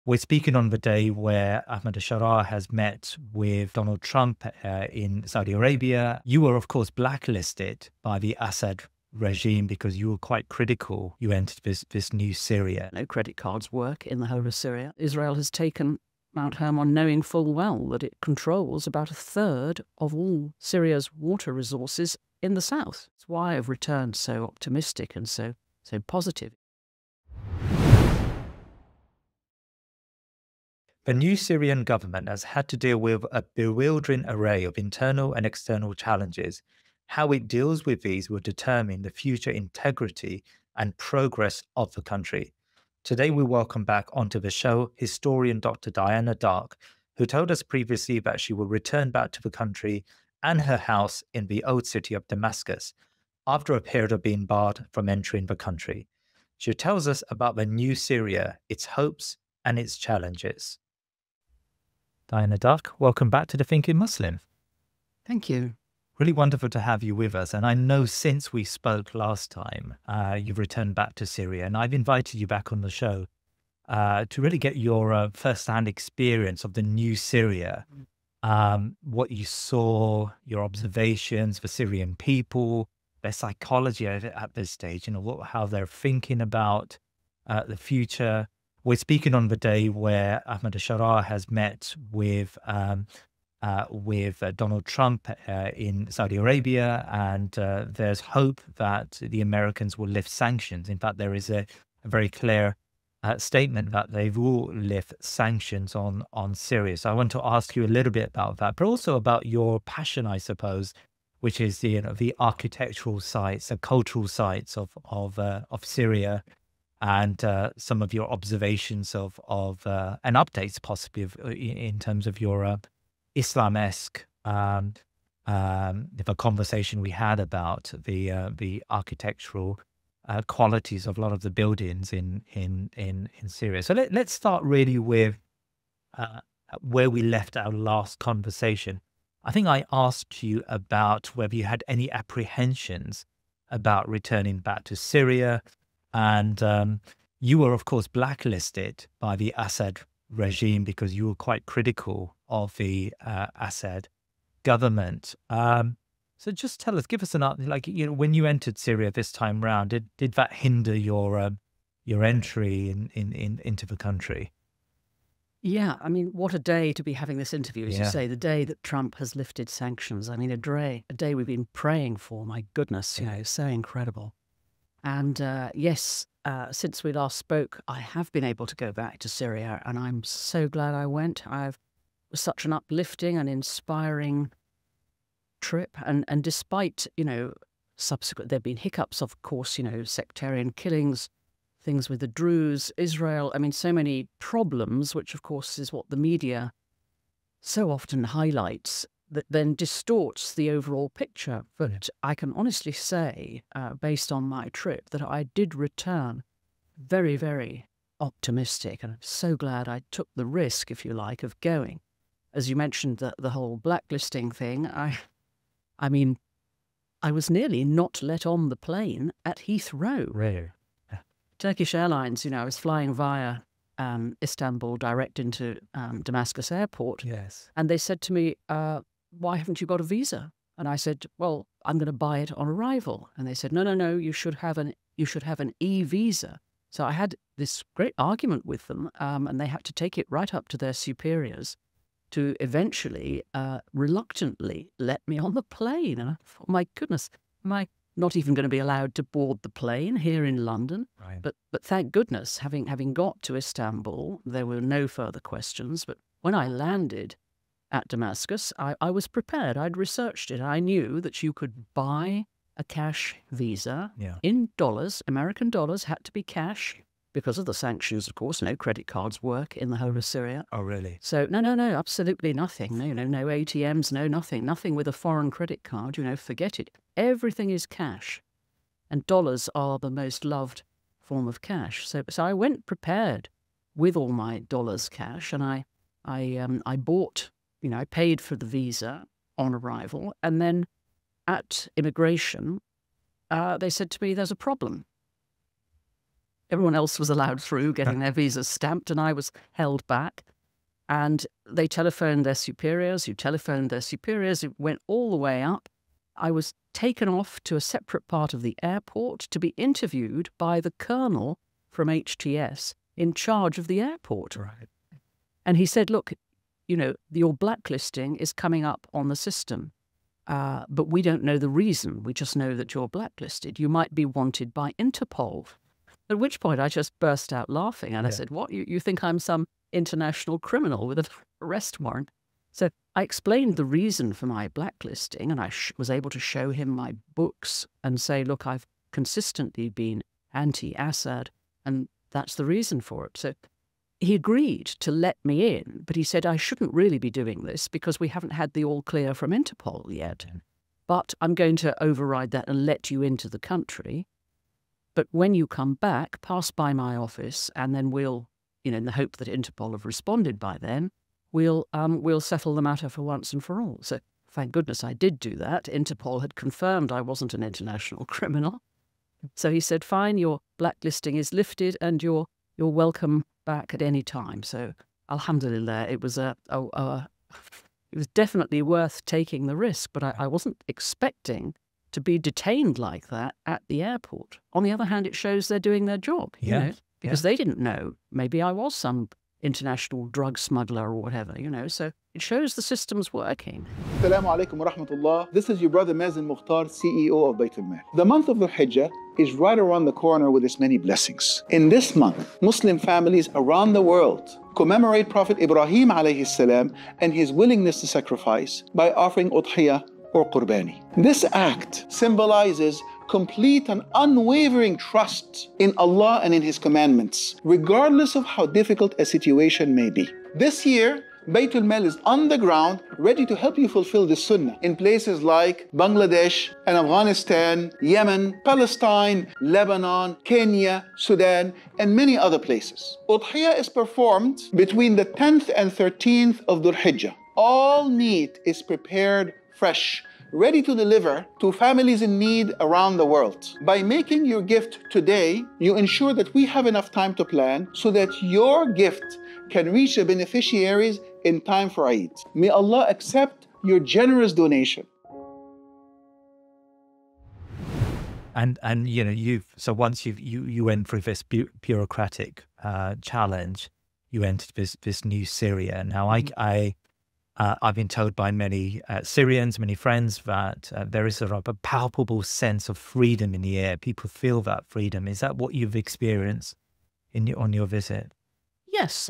We're speaking on the day where Ahmad Al-Sharaa has met with Donald Trump in Saudi Arabia. You were, of course, blacklisted by the Assad regime because you were quite critical. You entered this new Syria. No credit cards work in the whole of Syria. Israel has taken Mount Hermon knowing full well that it controls about a third of all Syria's water resources in the south. That's why I've returned so optimistic and so positive. The new Syrian government has had to deal with a bewildering array of internal and external challenges. How it deals with these will determine the future integrity and progress of the country. Today, we welcome back onto the show historian Dr. Diana Darke, who told us previously that she will return back to the country and her house in the old city of Damascus after a period of being barred from entering the country. She tells us about the new Syria, its hopes and its challenges. Diana Darke, welcome back to The Thinking Muslim. Thank you. Really wonderful to have you with us. And I know since we spoke last time, you've returned back to Syria, and I've invited you back on the show to really get your first-hand experience of the new Syria, what you saw, your observations, the Syrian people, their psychology at this stage, how they're thinking about the future. We're speaking on the day where Ahmad Al-Sharaa has met with Donald Trump in Saudi Arabia, and there's hope that the Americans will lift sanctions. In fact, there is a very clear statement that they will lift sanctions on Syria. So I want to ask you a little bit about that, but also about your passion, I suppose, which is the architectural sites, the cultural sites of Syria, and some of your observations and updates possibly in terms of your Islam-esque the conversation we had about the architectural qualities of a lot of the buildings in Syria. So let's start really with where we left our last conversation. I think I asked you about whether you had any apprehensions about returning back to Syria. And you were, of course, blacklisted by the Assad regime because you were quite critical of the Assad government. So just tell us, give us when you entered Syria this time round, did that hinder your entry into the country? Yeah, I mean, what a day to be having this interview, as you say, the day that Trump has lifted sanctions. I mean, a day we've been praying for, my goodness, so incredible. And yes, since we last spoke, I have been able to go back to Syria, and I'm so glad I went. It was such an uplifting and inspiring trip. And despite, subsequent, there have been hiccups, of course, sectarian killings, things with the Druze, Israel. I mean, so many problems, which, of course, is what the media so often highlights, that then distorts the overall picture. But I can honestly say, based on my trip, that I did return very, very optimistic. And I'm so glad I took the risk, if you like, of going. As you mentioned, the whole blacklisting thing, I mean, I was nearly not let on the plane at Heathrow. Really? Turkish Airlines, I was flying via Istanbul direct into Damascus airport. Yes. And they said to me, why haven't you got a visa? And I said, well, I'm going to buy it on arrival. And they said, no, you should have an e-visa. So I had this great argument with them, and they had to take it right up to their superiors to eventually, reluctantly let me on the plane. And I thought, my goodness, am I not even going to be allowed to board the plane here in London? Right. But thank goodness, having got to Istanbul, there were no further questions. But when I landed at Damascus, I was prepared. I'd researched it. I knew that you could buy a cash visa in dollars. American dollars had to be cash because of the sanctions, of course. No credit cards work in the whole of Syria. Oh, really? So no, absolutely nothing. No ATMs, nothing with a foreign credit card. Forget it. Everything is cash, and dollars are the most loved form of cash. So I went prepared with all my dollars cash, and I bought. I paid for the visa on arrival, and then at immigration, they said to me, there's a problem. Everyone else was allowed through, getting their visas stamped, and I was held back. And they telephoned their superiors, who telephoned their superiors. It went all the way up. I was taken off to a separate part of the airport to be interviewed by the colonel from HTS in charge of the airport. Right. And he said, look, you know, your blacklisting is coming up on the system, but we don't know the reason. We just know that you're blacklisted. You might be wanted by Interpol. At which point I just burst out laughing. And I said, what, you think I'm some international criminal with an arrest warrant? So I explained the reason for my blacklisting, and I was able to show him my books and say, look, I've consistently been anti-Assad, and that's the reason for it. So he agreed to let me in, but he said I shouldn't really be doing this because we haven't had the all clear from Interpol yet. But I'm going to override that and let you into the country. But when you come back, pass by my office, and then we'll, you know, in the hope that Interpol have responded by then, we'll settle the matter for once and for all. So thank goodness I did do that. Interpol had confirmed I wasn't an international criminal. So he said, fine, your blacklisting is lifted and you're welcome back at any time. So alhamdulillah, it was it was definitely worth taking the risk, but I wasn't expecting to be detained like that at the airport. On the other hand, it shows they're doing their job, you know, because they didn't know. Maybe I was some international drug smuggler or whatever, you know, so it shows the system's working. Assalamu alaikum wa rahmatullah. This is your brother Mazen Mukhtar, CEO of Baitulmaal. The month of Dhul-Hijjah is right around the corner with its many blessings. In this month, Muslim families around the world commemorate Prophet Ibrahim alayhi salam and his willingness to sacrifice by offering udhiyah or qurbani. This act symbolizes complete and unwavering trust in Allah and in His commandments, regardless of how difficult a situation may be. This year, Baitulmaal is on the ground, ready to help you fulfill this sunnah in places like Bangladesh and Afghanistan, Yemen, Palestine, Lebanon, Kenya, Sudan, and many other places. Udhiyah is performed between the 10th and 13th of Dhul-Hijjah. All meat is prepared fresh, ready to deliver to families in need around the world. By making your gift today, you ensure that we have enough time to plan so that your gift can reach the beneficiaries in time for Eid. May Allah accept your generous donation. And you know, once you went through this bureaucratic challenge, you entered this new Syria. Now I've been told by many Syrians, many friends, that there is sort of a palpable sense of freedom in the air. People feel that freedom. Is that what you've experienced on your visit? Yes,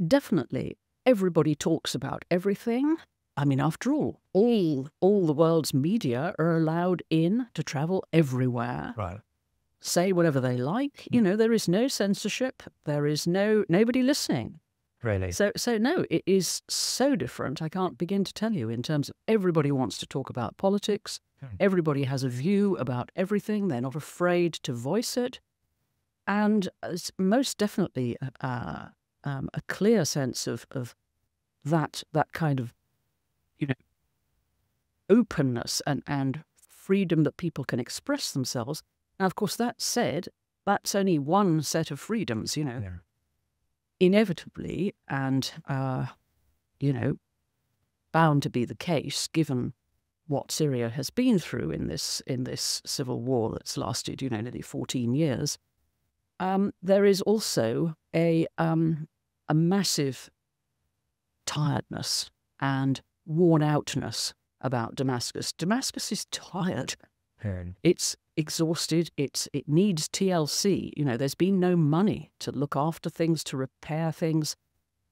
definitely. Everybody talks about everything. I mean, after all the world's media are allowed in to travel everywhere. Right. Say whatever they like. You know, there is no censorship. There is nobody listening. Really? So no, it is so different. I can't begin to tell you in terms of everybody wants to talk about politics. Everybody has a view about everything. They're not afraid to voice it. And it's most definitely a clear sense of that kind of, you know, openness and freedom that people can express themselves. Now, of course, that said, that's only one set of freedoms, you know. Yeah. Inevitably, and, you know, bound to be the case, given what Syria has been through in this civil war that's lasted, you know, nearly 14 years, there is also a massive tiredness and worn-outness about Damascus. Damascus is tired. It's exhausted. It needs TLC. You know, there's been no money to look after things, to repair things.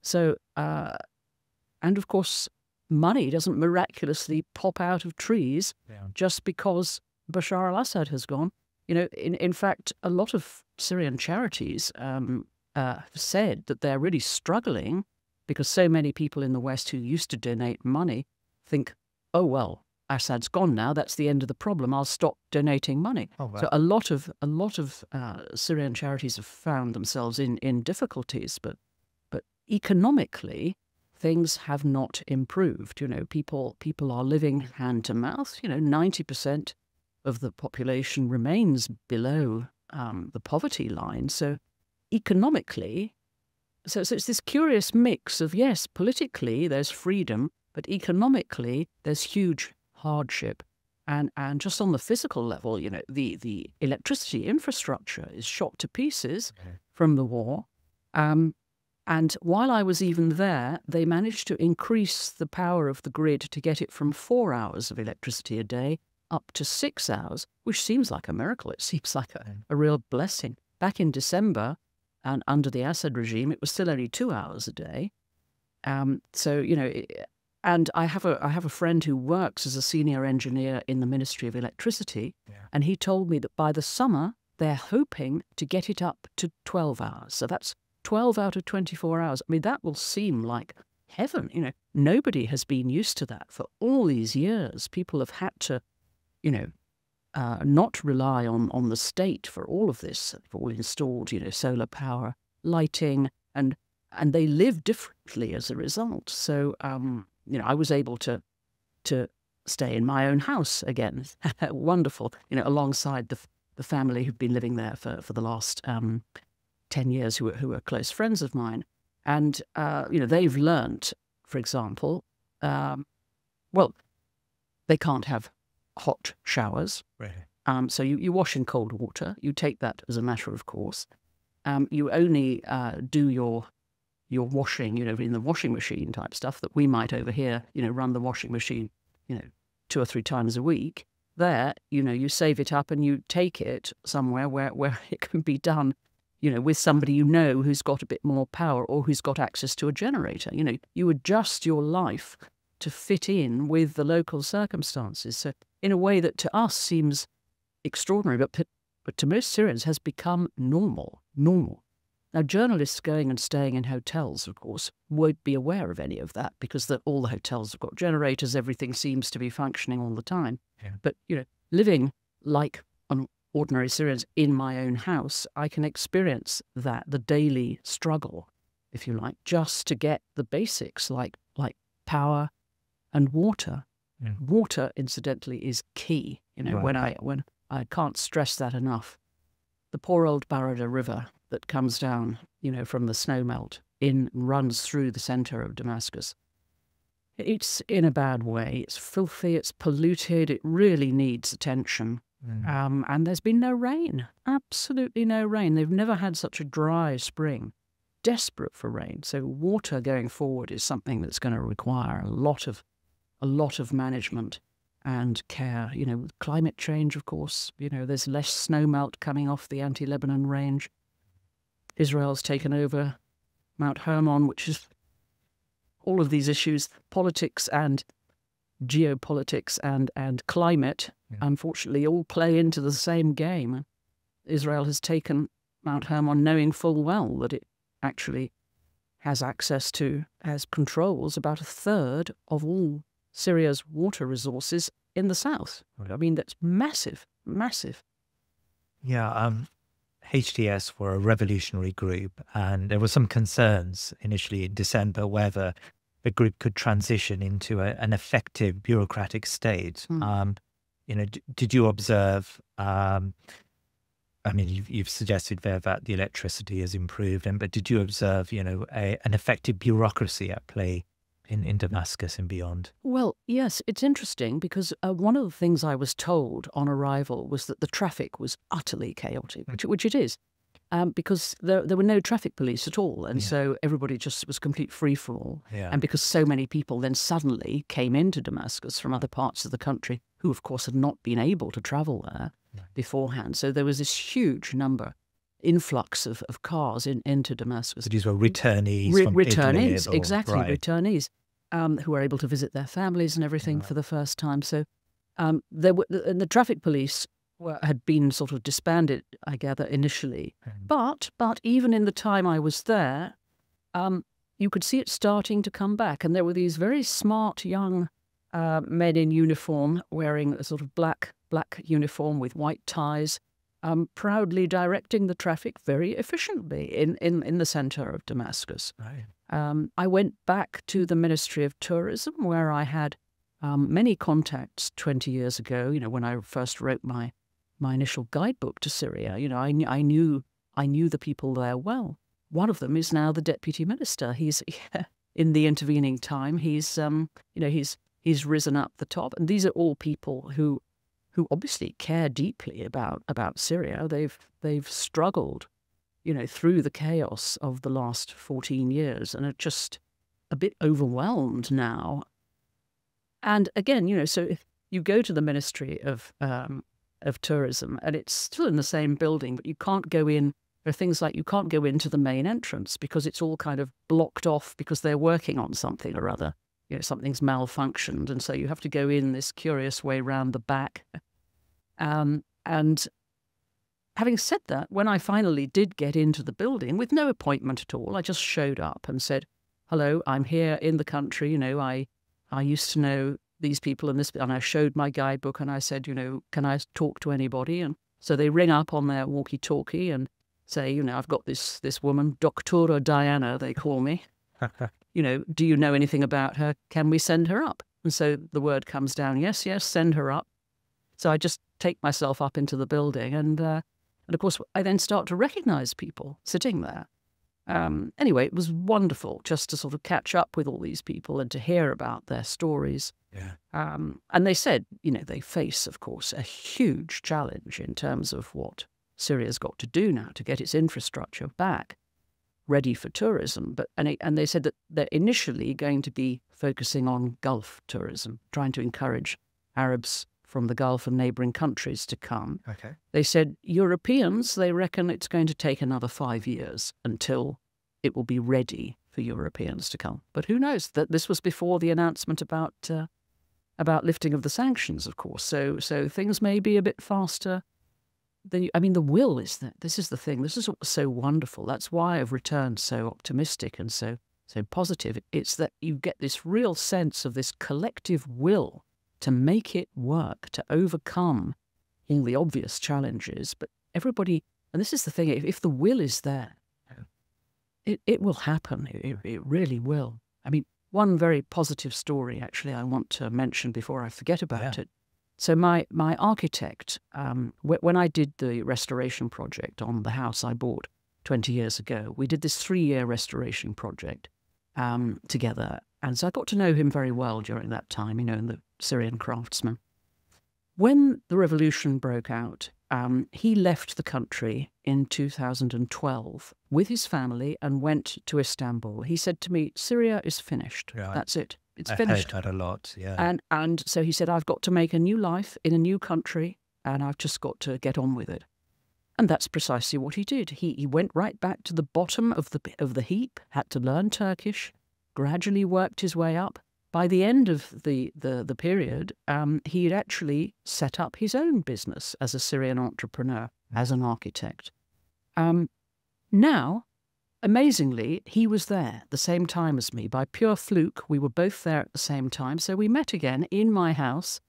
So, and of course, money doesn't miraculously pop out of trees just because Bashar al-Assad has gone. You know, in fact, a lot of Syrian charities have said that they're really struggling because so many people in the West who used to donate money think, oh, well, Assad's gone now. That's the end of the problem. I'll stop donating money. Oh, wow. So a lot of Syrian charities have found themselves in difficulties, but economically things have not improved. You know, people are living hand to mouth. You know, 90% of the population remains below the poverty line. So economically, so it's this curious mix of, yes, politically there's freedom, but economically there's huge hardship. And just on the physical level, you know, the electricity infrastructure is shot to pieces from the war. And while I was even there, they managed to increase the power of the grid to get it from 4 hours of electricity a day up to 6 hours, which seems like a miracle. It seems like a real blessing. Back in December, and under the Assad regime, it was still only 2 hours a day. So, you know, and I have a friend who works as a senior engineer in the Ministry of Electricity, and he told me that by the summer, they're hoping to get it up to 12 hours. So that's 12 out of 24 hours. I mean, that will seem like heaven. You know, nobody has been used to that for all these years. People have had to, you know, not rely on the state for all of this. They've all installed, you know, solar power, lighting, and they live differently as a result. So, you know, I was able to stay in my own house again. Wonderful, you know, alongside the family who've been living there for the last 10 years, who are close friends of mine. And, you know, they've learnt, for example, well, they can't have hot showers. Right. So you wash in cold water. You take that as a matter of course. You only do your washing, you know, in the washing machine type stuff that we might over here, you know, run the washing machine, you know, 2 or 3 times a week. There, you know, you save it up and you take it somewhere where it can be done, you know, with somebody you know who's got a bit more power or who's got access to a generator. You know, you adjust your life to fit in with the local circumstances. So in a way that to us seems extraordinary, but to most Syrians has become normal. Now, journalists going and staying in hotels, of course, won't be aware of any of that because all the hotels have got generators, everything seems to be functioning all the time. Yeah. But, you know, living like an ordinary Syrians in my own house, I can experience that, the daily struggle, if you like, just to get the basics like power and water. Yeah. Water, incidentally, is key. You know, Right. when I can't stress that enough. The poor old Barada River that comes down, you know, from the snowmelt runs through the center of Damascus. It's in a bad way. It's filthy. It's polluted. It really needs attention. And there's been no rain. Absolutely no rain. They've never had such a dry spring. Desperate for rain. So water going forward is something that's going to require a lot of management and care. You know, with climate change, of course, you know, there's less snowmelt coming off the anti-Lebanon range. Israel's taken over Mount Hermon, which is all of these issues, politics and geopolitics and climate, unfortunately, all play into the same game. Israel has taken Mount Hermon knowing full well that it actually has controls about 1/3 of all Syria's water resources in the south. I mean, that's massive. Yeah, HTS were a revolutionary group, and there were some concerns initially in December whether the group could transition into an effective bureaucratic state. You know, did you observe? I mean, you've suggested there that the electricity has improved, but did you observe, you know, an effective bureaucracy at play in Damascus and beyond? Well, yes, it's interesting because one of the things I was told on arrival was that the traffic was utterly chaotic, which it is, because there were no traffic police at all. And so everybody just was complete free-for-all. Yeah. And because so many people then suddenly came into Damascus from other parts of the country who, of course, had not been able to travel there beforehand. So there was this huge influx of cars into Damascus. So these were returnees from returnees, Italy exactly, right. returnees who were able to visit their families and everything for the first time. So the traffic police had been sort of disbanded, I gather, initially. But even in the time I was there, you could see it starting to come back. And there were these very smart young men in uniform wearing a sort of black uniform with white ties, proudly directing the traffic very efficiently in the center of Damascus. Right. I went back to the Ministry of Tourism, where I had many contacts 20 years ago, you know, when I first wrote my initial guidebook to Syria. You know, I knew I knew the people there well. One of them is now the deputy minister. He's in the intervening time. He's he's risen up the top, and these are all people who obviously care deeply about Syria. They've struggled, through the chaos of the last 14 years, and are just a bit overwhelmed now. And again, so if you go to the Ministry of Tourism, and it's still in the same building, but you can't go in. There are things like you can't go into the main entrance because it's all kind of blocked off because they're working on something or other. Something's malfunctioned, and so you have to go in this curious way round the back. And having said that, when I finally did get into the building with no appointment at all, I just showed up and said, "Hello, I'm here in the country. I used to know these people and this," and I showed my guidebook and I said, "Can I talk to anybody?" And so they ring up on their walkie-talkie and say, I've got this woman, Dr Diana, they call me. Do you know anything about her? Can we send her up? And so the word comes down, yes, send her up. So I just take myself up into the building, and of course I then start to recognize people sitting there. Anyway, it was wonderful just to sort of catch up with all these people and to hear about their stories. Yeah. And they said, they face, of course, a huge challenge in terms of what Syria's got to do now to get its infrastructure back ready for tourism. And they said that they're initially going to be focusing on Gulf tourism, trying to encourage Arabs from the Gulf and neighbouring countries to come. Okay. They said Europeans, they reckon it's going to take another 5 years until it will be ready for Europeans to come. But who knows? That this was before the announcement about lifting of the sanctions, of course. So things may be a bit faster. The will is that this is the thing. This is what's so wonderful. That's why I've returned so optimistic and so positive. It's that you get this real sense of this collective will to make it work, to overcome all the obvious challenges. But everybody, and this is the thing, if the will is there, it will happen. It really will. One very positive story, actually, I want to mention before I forget about it. So my architect, when I did the restoration project on the house I bought 20 years ago, we did this 3-year restoration project together. And so I got to know him very well during that time, the Syrian craftsman. When the revolution broke out, he left the country in 2012 with his family and went to Istanbul. He said to me, "Syria is finished. Right. That's it. It's I finished." heard that a lot, yeah. And so he said, "I've got to make a new life in a new country, and I've just got to get on with it." And that's precisely what he did. He went right back to the bottom of the heap, had to learn Turkish, gradually worked his way up. By the end of the period, he had actually set up his own business as a Syrian entrepreneur, as an architect. Now, amazingly, he was there the same time as me. By pure fluke, we were both there at the same time. So we met again in my house,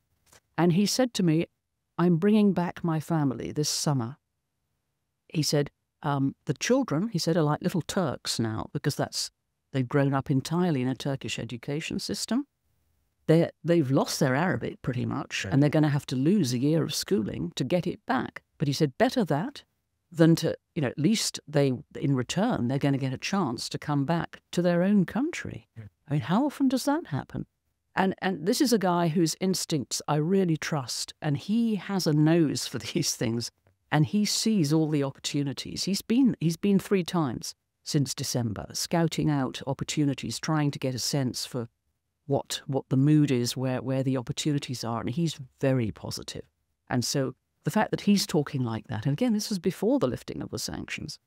and he said to me, "I'm bringing back my family this summer." He said, "The children," he said, "are like little Turks now, because they've grown up entirely in a Turkish education system. They've lost their Arabic pretty much, and they're going to have to lose a year of schooling to get it back." But he said, better that than to, at least in return, they're going to get a chance to come back to their own country. Yeah. How often does that happen? And this is a guy whose instincts I really trust, and he has a nose for these things, and he sees all the opportunities. He's been 3 times since December, scouting out opportunities, trying to get a sense for what the mood is, where the opportunities are, and he's very positive. And so the fact that he's talking like that, and again, this was before the lifting of the sanctions,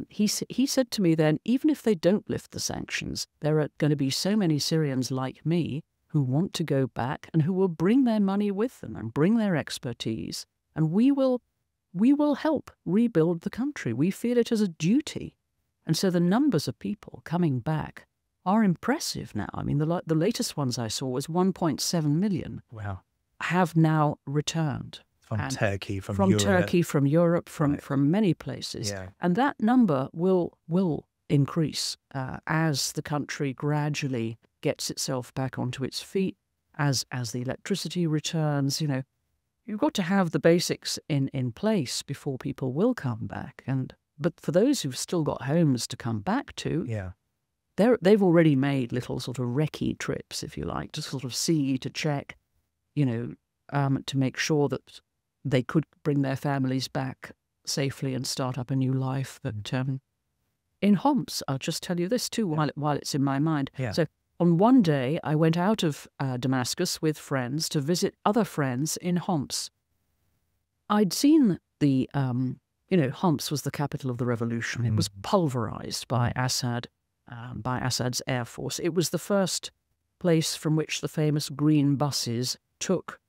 he said to me then, even if they don't lift the sanctions, there are going to be so many Syrians like me who want to go back and who will bring their money with them and bring their expertise, and we will help rebuild the country. We feel it as a duty. And so the numbers of people coming back are impressive now. The latest ones I saw was 1.7 million. Wow. Have now returned. From Turkey, from Europe. From Turkey, from Europe, Right. from many places. Yeah. And that number will increase as the country gradually gets itself back onto its feet, as the electricity returns. You've got to have the basics in place before people will come back. but for those who've still got homes to come back to, Yeah. they've already made little sort of recce trips, if you like, to sort of see, to check, to make sure that they could bring their families back safely and start up a new life. But in Homs, I'll just tell you this too, while it's in my mind. Yeah. So on one day, I went out of Damascus with friends to visit other friends in Homs. I'd seen the, Homs was the capital of the revolution. It was pulverized by Assad, by Assad's air force. It was the first place from which the famous green buses took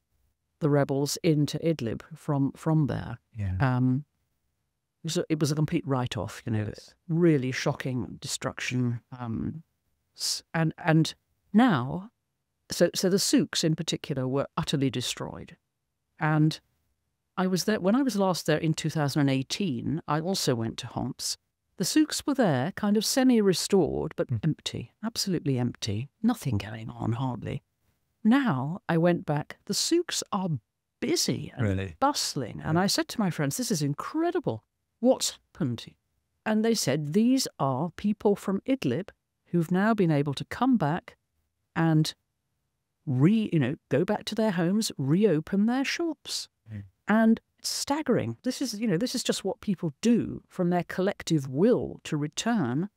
the rebels into Idlib from there. Yeah. It was a complete write-off, Yes. really shocking destruction. And now, so the souks in particular were utterly destroyed. And I was there, when I was last there in 2018, I also went to Homs. The souks were there, kind of semi-restored, but empty, absolutely empty, nothing going on, hardly. Now I went back, the souks are busy and Really? bustling. And I said to my friends, this is incredible. What's happened? And they said, these are people from Idlib who've now been able to come back and go back to their homes, reopen their shops. And it's staggering. This is just what people do from their collective will to return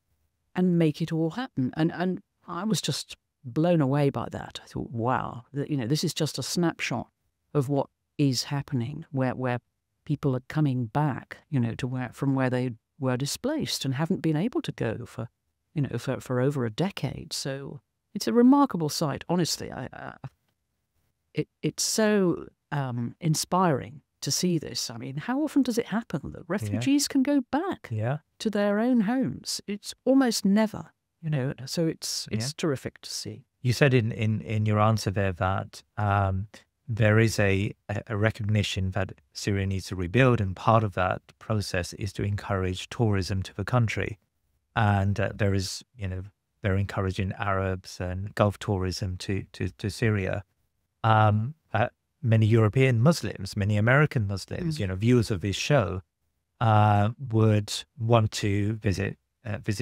and make it all happen. And I was just blown away by that. I thought, wow, this is just a snapshot of what is happening, where people are coming back, from where they were displaced and haven't been able to go for over a decade. So it's a remarkable sight, honestly. It's so inspiring to see this. I mean, how often does it happen that refugees can go back to their own homes? It's almost never, so it's terrific to see. You said in your answer there that there is a recognition that Syria needs to rebuild, and part of that process is to encourage tourism to the country. And they're encouraging Arabs and Gulf tourism to Syria. Many European Muslims, many American Muslims, viewers of this show, would want to visit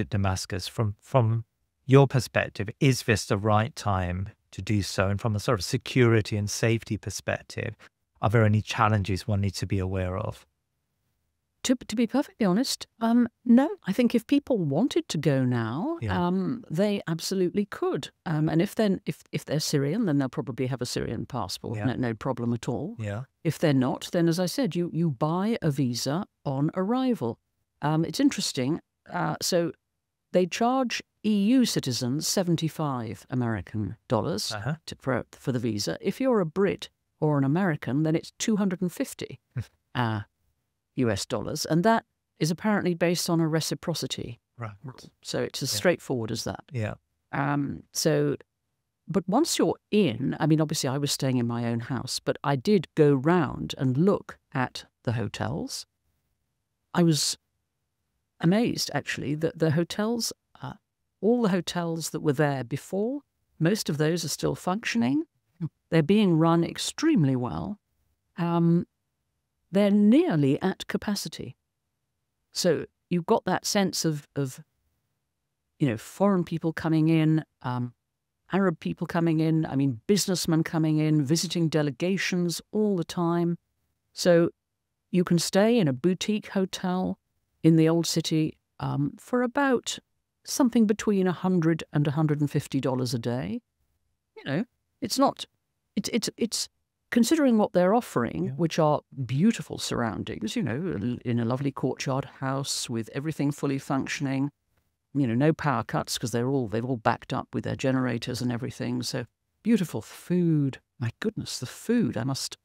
Damascus. From your perspective, is this the right time to do so? And from a sort of security and safety perspective, are there any challenges one needs to be aware of? To be perfectly honest, no. I think if people wanted to go now, they absolutely could. And if they're Syrian, then they'll probably have a Syrian passport. No problem at all. Yeah. If they're not, then as I said, you buy a visa on arrival. It's interesting. So they charge EU citizens $75 American for the visa. If you're a Brit or an American, then it's $250. US dollars, and that is apparently based on a reciprocity. Right. So it's as straightforward as that. Yeah. But once you're in, I mean, obviously I was staying in my own house, but I did go round and look at the hotels. I was amazed, actually, that the hotels, all the hotels that were there before, most of those are still functioning. They're being run extremely well. They're nearly at capacity. So you've got that sense of foreign people coming in, Arab people coming in, I mean, businessmen coming in, visiting delegations all the time. So you can stay in a boutique hotel in the old city for about something between $100 and $150 a day. It's considering what they're offering, which are beautiful surroundings, in a lovely courtyard house with everything fully functioning, no power cuts because they've all backed up with their generators and everything. So beautiful food. My goodness, the food. I must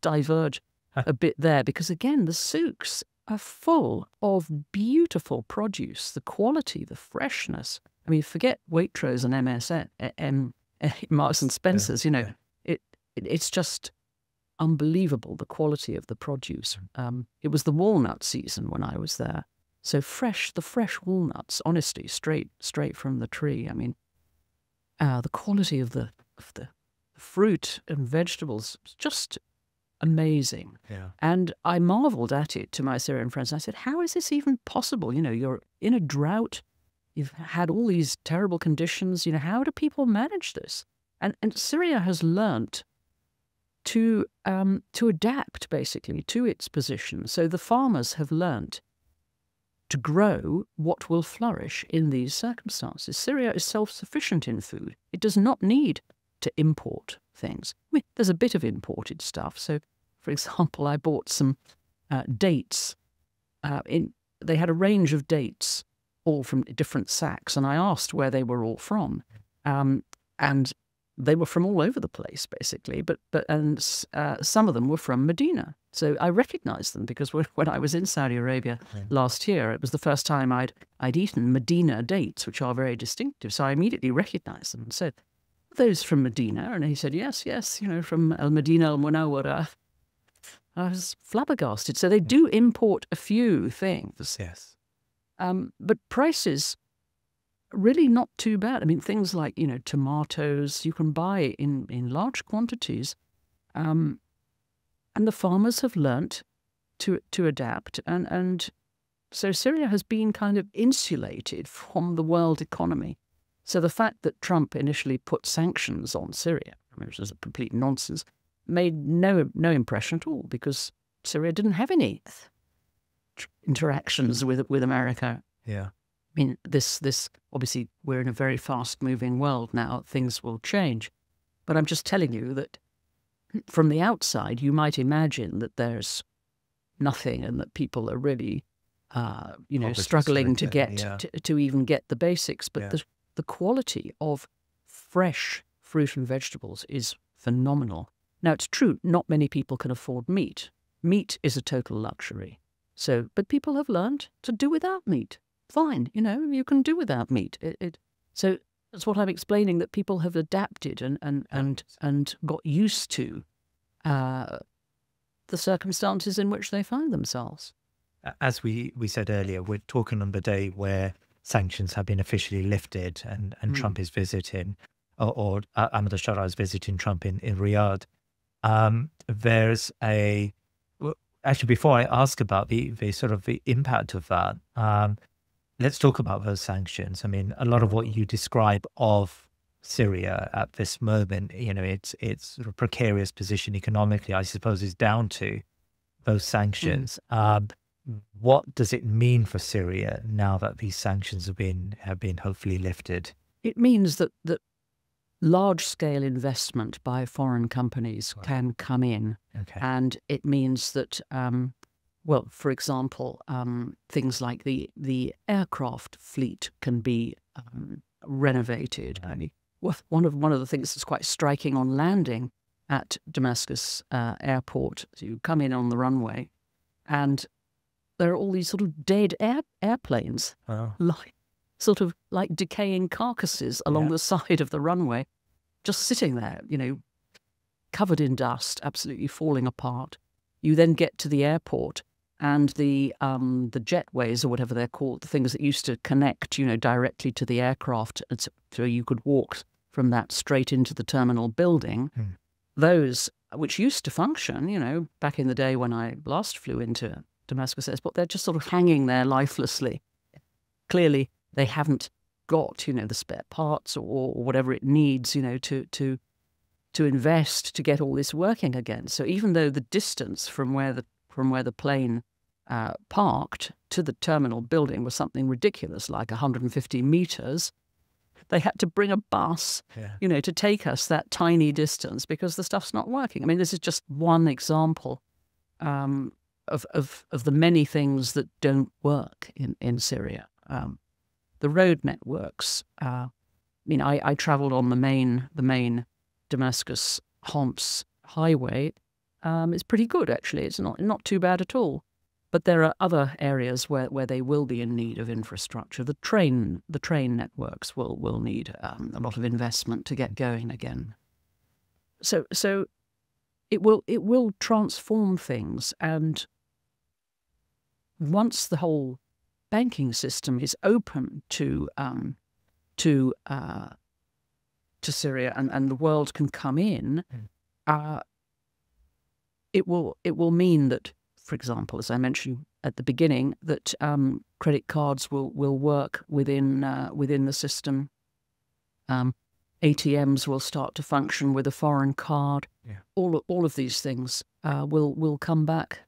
diverge a bit there because, again, the souks are full of beautiful produce, the quality, the freshness. I mean, forget Waitrose and Marks and Spencer's, It's just unbelievable, the quality of the produce. It was the walnut season when I was there. So the fresh walnuts, honestly, straight from the tree. I mean, the quality of the fruit and vegetables, just amazing. Yeah. And I marveled at it to my Syrian friends. I said, how is this even possible? You know, you're in a drought. You've had all these terrible conditions. You know, how do people manage this? And Syria has learnt to adapt, basically, to its position. So the farmers have learnt to grow what will flourish in these circumstances. Syria is self-sufficient in food. It does not need to import things. I mean, there's a bit of imported stuff. So, for example, I bought some dates. They had a range of dates, all from different sacks, and I asked where they were all from. And they were from all over the place, basically, but some of them were from Medina. So I recognized them because when I was in Saudi Arabia last year, it was the first time I'd eaten Medina dates, which are very distinctive. So I immediately recognized them and said, "Are those from Medina?" And he said, yes, you know, from Al-Madina al-Munawwara. I was flabbergasted. So they do import a few things. Yes. But prices, really not too bad. I mean, things like, you know, tomatoes you can buy in large quantities. And the farmers have learnt to adapt. And so Syria has been kind of insulated from the world economy. So the fact that Trump initially put sanctions on Syria, which is a complete nonsense, made no impression at all, because Syria didn't have any interactions with America. Yeah. I mean, this obviously, we're in a very fast-moving world now. Things will change. But I'm just telling you that from the outside, you might imagine that there's nothing and that people are really, you know, struggling to get to even get the basics. But the quality of fresh fruit and vegetables is phenomenal. Now, it's true, not many people can afford meat. Meat is a total luxury. So, but people have learned to do without meat. Fine, you know, you can do without meat. So that's what I'm explaining, that people have adapted and got used to the circumstances in which they find themselves. As we said earlier, we're talking on the day where sanctions have been officially lifted and Trump is visiting, or Ahmed Al-Sharaa is visiting Trump in Riyadh. There's a... Actually, before I ask about the sort of the impact of that, let's talk about those sanctions. I mean, a lot of what you describe of Syria at this moment, you know, its sort of precarious position economically, I suppose, is down to those sanctions. What does it mean for Syria now that these sanctions have been hopefully lifted? It means that large-scale investment by foreign companies can come in, and it means that, well, for example, things like the aircraft fleet can be renovated. One of the things that's quite striking on landing at Damascus airport, so you come in on the runway, and there are all these sort of dead airplanes, sort of like decaying carcasses along the side of the runway, just sitting there, you know, covered in dust, absolutely falling apart. You then get to the airport, and the jetways, or whatever they're called, the things that used to connect, you know, directly to the aircraft, so you could walk from that straight into the terminal building. Those, which used to function, you know, back in the day when I last flew into Damascus Airport, they're just sort of hanging there lifelessly. Clearly, they haven't got, you know, the spare parts or whatever it needs, you know, to invest to get all this working again. So even though the distance from where the plane parked to the terminal building was something ridiculous, like 150 meters, they had to bring a bus, you know, to take us that tiny distance because the stuff's not working. I mean, this is just one example of the many things that don't work in Syria. The road networks. I mean, I travelled on the main Damascus Homs highway. It's pretty good, actually. It's not too bad at all. But there are other areas where they will be in need of infrastructure. The train networks will need a lot of investment to get going again. So it will transform things, and once the whole banking system is open to Syria and the world can come in, it will mean that, for example, as I mentioned at the beginning, that credit cards will work within the system. ATMs will start to function with a foreign card. Yeah. All of these things will come back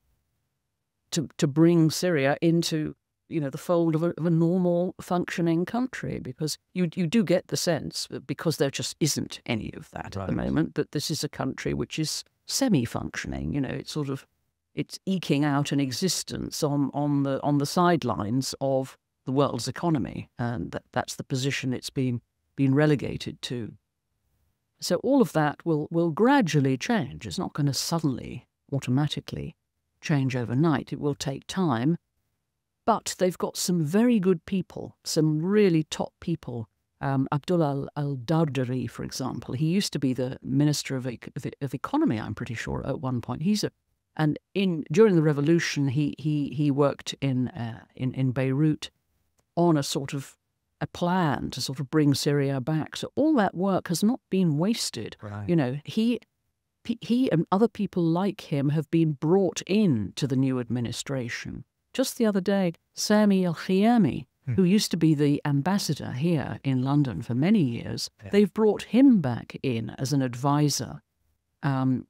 to bring Syria into the fold of a normal functioning country, because you do get the sense that, because there just isn't any of that at the moment, that this is a country which is semi-functioning. It's eking out an existence on the sidelines of the world's economy, and that's the position it's been relegated to. So all of that will gradually change. It's not going to suddenly, automatically change overnight. It will take time. But they've got some very good people, some really top people. Abdullah al-Dardari, for example, he used to be the Minister of Economy, I'm pretty sure, at one point. During the revolution, he worked in Beirut on a plan to sort of bring Syria back. So all that work has not been wasted. Right. He and other people like him have been brought in to the new administration. Just the other day, Sami al-Khiyami, who used to be the ambassador here in London for many years, they've brought him back in as an advisor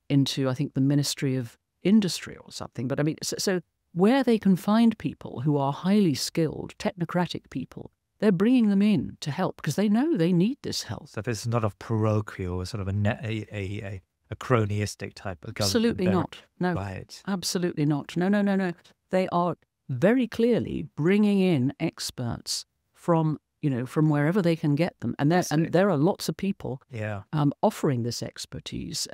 into, I think, the Ministry of Industry or something. But I mean, so where they can find people who are highly skilled, technocratic people, they're bringing them in to help, because they know they need this help. So this is not a parochial, sort of a cronyistic type of government. Absolutely not. No. Right. Absolutely not. No. They are very clearly bringing in experts from wherever they can get them, and there are lots of people offering this expertise.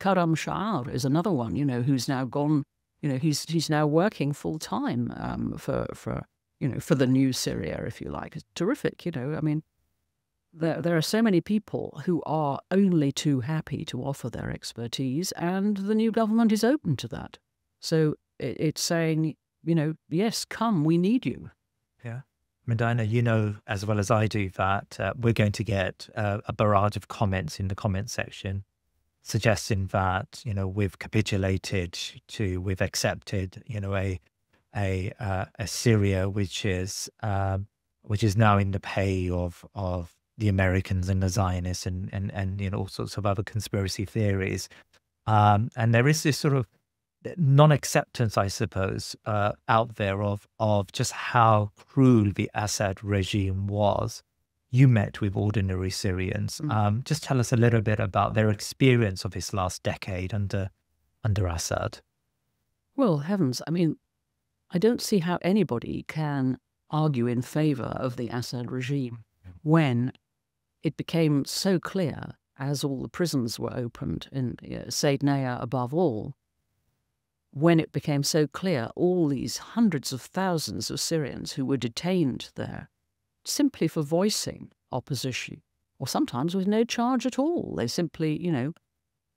Karam Sha'ar is another one, who's now gone. He's now working full time for the new Syria, if you like. It's terrific. I mean, there are so many people who are only too happy to offer their expertise, and the new government is open to that. So it's saying, yes, come, we need you. Yeah. Diana, you know as well as I do that we're going to get a barrage of comments in the comment section suggesting that, we've capitulated we've accepted, a Syria which is now in the pay of the Americans and the Zionists and all sorts of other conspiracy theories. And there is this sort of non-acceptance, I suppose, out there of just how cruel the Assad regime was. You met with ordinary Syrians. Just tell us a little bit about their experience of this last decade under Assad. Well, heavens, I mean, I don't see how anybody can argue in favor of the Assad regime when it became so clear, as all the prisons were opened, in Saydnaya above all, when it became so clear all these hundreds of thousands of Syrians who were detained there simply for voicing opposition, or sometimes with no charge at all. They simply,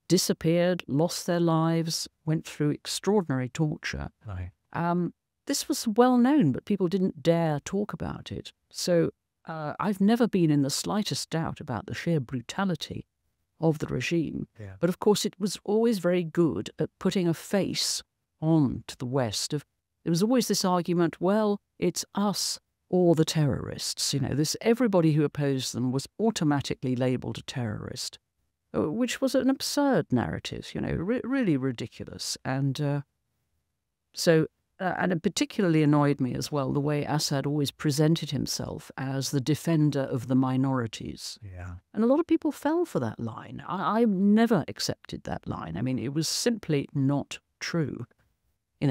disappeared, lost their lives, went through extraordinary torture. Right. This was well known, but people didn't dare talk about it. So I've never been in the slightest doubt about the sheer brutality of the regime. Yeah. But of course, it was always very good at putting a face on to the West. There was always this argument, well, it's us or the terrorists. Everybody who opposed them was automatically labelled a terrorist, which was an absurd narrative, really ridiculous. And and it particularly annoyed me as well, the way Assad always presented himself as the defender of the minorities. Yeah. And a lot of people fell for that line. I never accepted that line. I mean, it was simply not true. I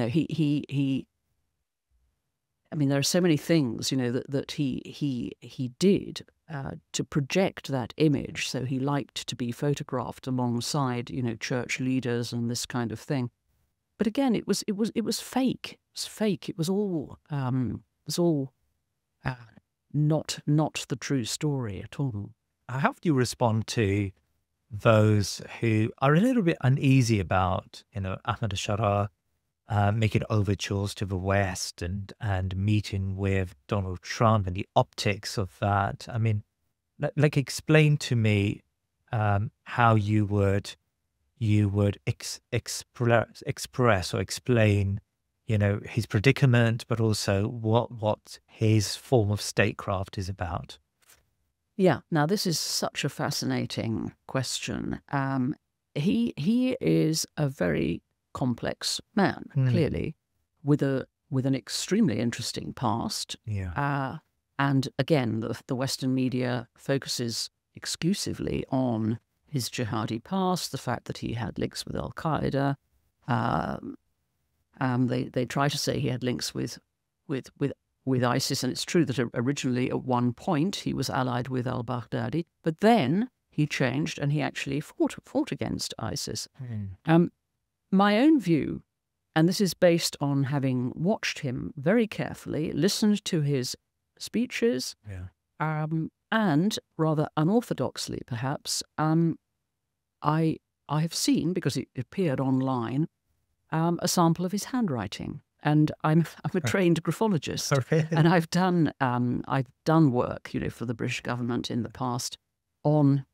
mean, there are so many things, that he did to project that image. So he liked to be photographed alongside, church leaders and this kind of thing. But again, it was fake. It was fake. It was all not the true story at all. How do you respond to those who are a little bit uneasy about, Ahmed Al-Sharaa making overtures to the West and meeting with Donald Trump and the optics of that? I mean, explain to me how you would you would express or explain, his predicament, but also what his form of statecraft is about. Yeah. Now, this is such a fascinating question. He is a very complex man, clearly, with an extremely interesting past. Yeah. And again, the Western media focuses exclusively on his jihadi past, the fact that he had links with Al-Qaeda. They try to say he had links with ISIS, and it's true that originally at one point he was allied with al-Baghdadi, but then he changed and he actually fought against ISIS. My own view, and this is based on having watched him very carefully, listened to his speeches, and rather unorthodoxly perhaps, I have seen, because it appeared online, a sample of his handwriting. And I'm a trained graphologist, and I've done work, for the British government in the past on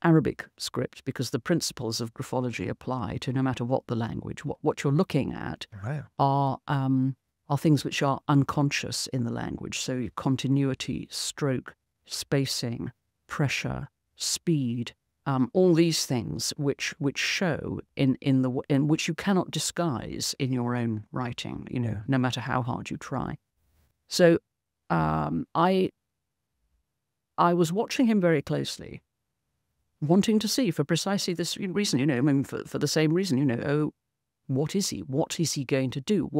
Arabic script, because the principles of graphology apply to no matter what the language. What you're looking at are things which are unconscious in the language. So continuity, stroke, spacing, pressure, speed, all these things which show in which you cannot disguise in your own writing, no matter how hard you try. So I was watching him very closely, wanting to see for precisely this reason, for the same reason, what is he? What is he going to do?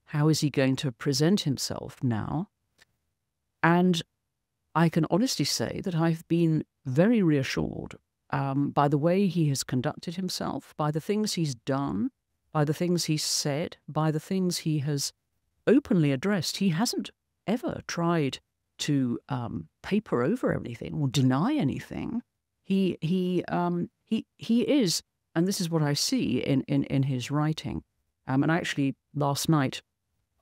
How is he going to present himself now? And I can honestly say that I've been very reassured by the way he has conducted himself, by the things he's done, by the things he's said, by the things he has openly addressed. He hasn't ever tried to paper over anything or deny anything. He is, and this is what I see in his writing. And I actually last night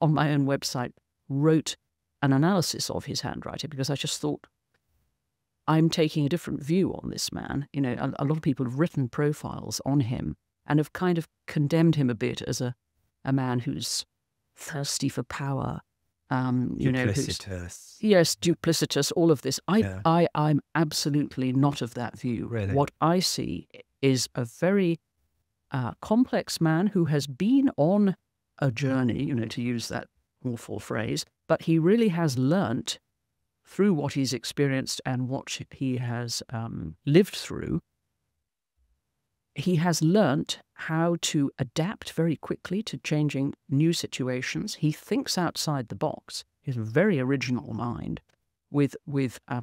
on my own website wrote an analysis of his handwriting, because I just thought, I'm taking a different view on this man. A lot of people have written profiles on him and have kind of condemned him a bit as a man who's thirsty for power. Duplicitous. Yes, duplicitous, all of this. I'm absolutely not of that view. Really? What I see is a very complex man who has been on a journey, to use that awful phrase, but he really has learnt through what he's experienced and what he has lived through. He has learnt how to adapt very quickly to changing new situations. He thinks outside the box. He has a very original mind with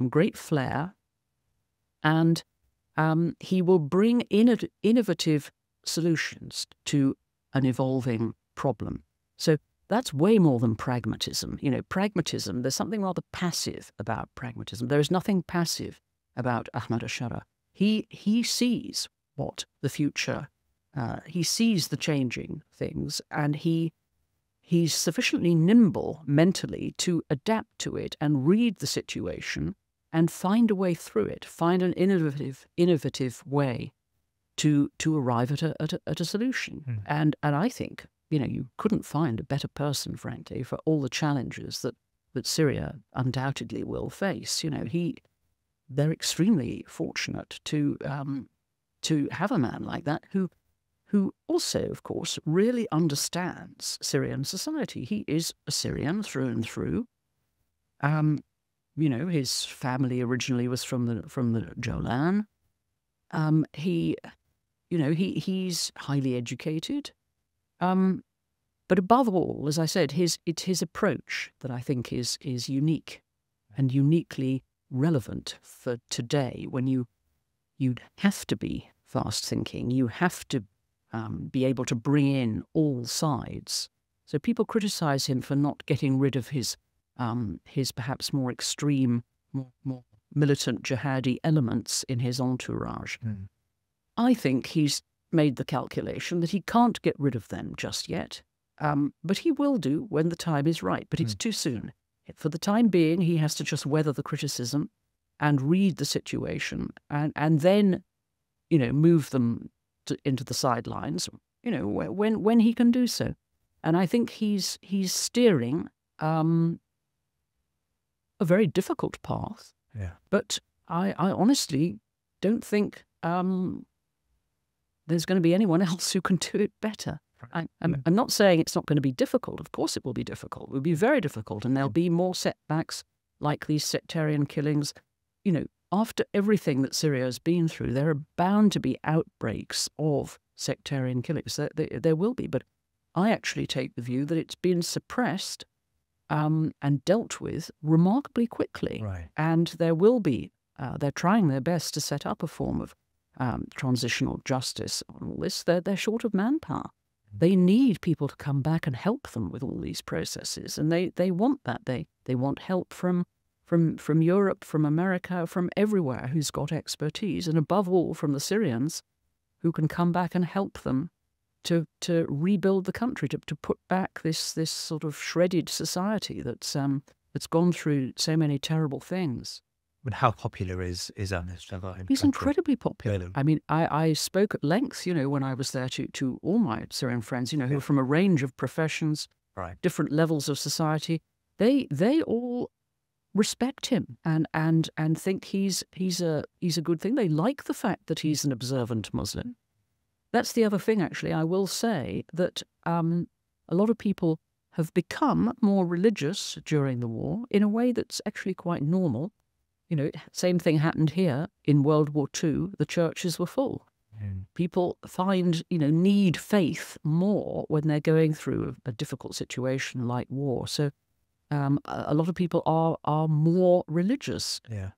great flair, and he will bring innovative solutions to an evolving problem. So that's way more than pragmatism. Pragmatism, there's something rather passive about pragmatism. There is nothing passive about Ahmad Al-Sharaa. He sees what the future, he sees the changing things, and he's sufficiently nimble mentally to adapt to it and read the situation and find a way through it, find an innovative way to arrive at a solution. And I think, you couldn't find a better person, frankly, for all the challenges that Syria undoubtedly will face. They're extremely fortunate to have a man like that who also, of course, really understands Syrian society. He is a Syrian through and through. His family originally was from the Jolan. He's highly educated. But above all, as I said, it's his approach that I think is unique and uniquely relevant for today, when you'd have to be fast thinking. You have to be able to bring in all sides. So people criticize him for not getting rid of his perhaps more extreme, more militant jihadi elements in his entourage. I think he's made the calculation that he can't get rid of them just yet, but he will do when the time is right. But it's too soon. For the time being, he has to just weather the criticism and read the situation, and then, move them into the sidelines, when he can do so. And I think he's steering a very difficult path. Yeah. But I honestly don't think there's going to be anyone else who can do it better. I'm not saying it's not going to be difficult. Of course it will be difficult. It will be very difficult, and there'll be more setbacks like these sectarian killings. After everything that Syria has been through, there are bound to be outbreaks of sectarian killings. There will be, but I actually take the view that it's been suppressed and dealt with remarkably quickly. Right. And there will be, they're trying their best to set up a form of transitional justice on all this. They're short of manpower. They need people to come back and help them with all these processes, and they want that. They want help from Europe, from America, from everywhere who's got expertise, and above all from the Syrians, who can come back and help them to rebuild the country, to put back this sort of shredded society that's gone through so many terrible things. But how popular is Al-Sharaa? He's incredibly popular. I mean, I spoke at length, when I was there to all my Syrian friends, who are from a range of professions, right, different levels of society. They all respect him and think he's a good thing. They like the fact that he's an observant Muslim. That's the other thing, actually. I will say that a lot of people have become more religious during the war in a way that's actually quite normal. Same thing happened here in World War II. The churches were full. People need faith more when they're going through a difficult situation like war. So a lot of people are more religious. Yeah.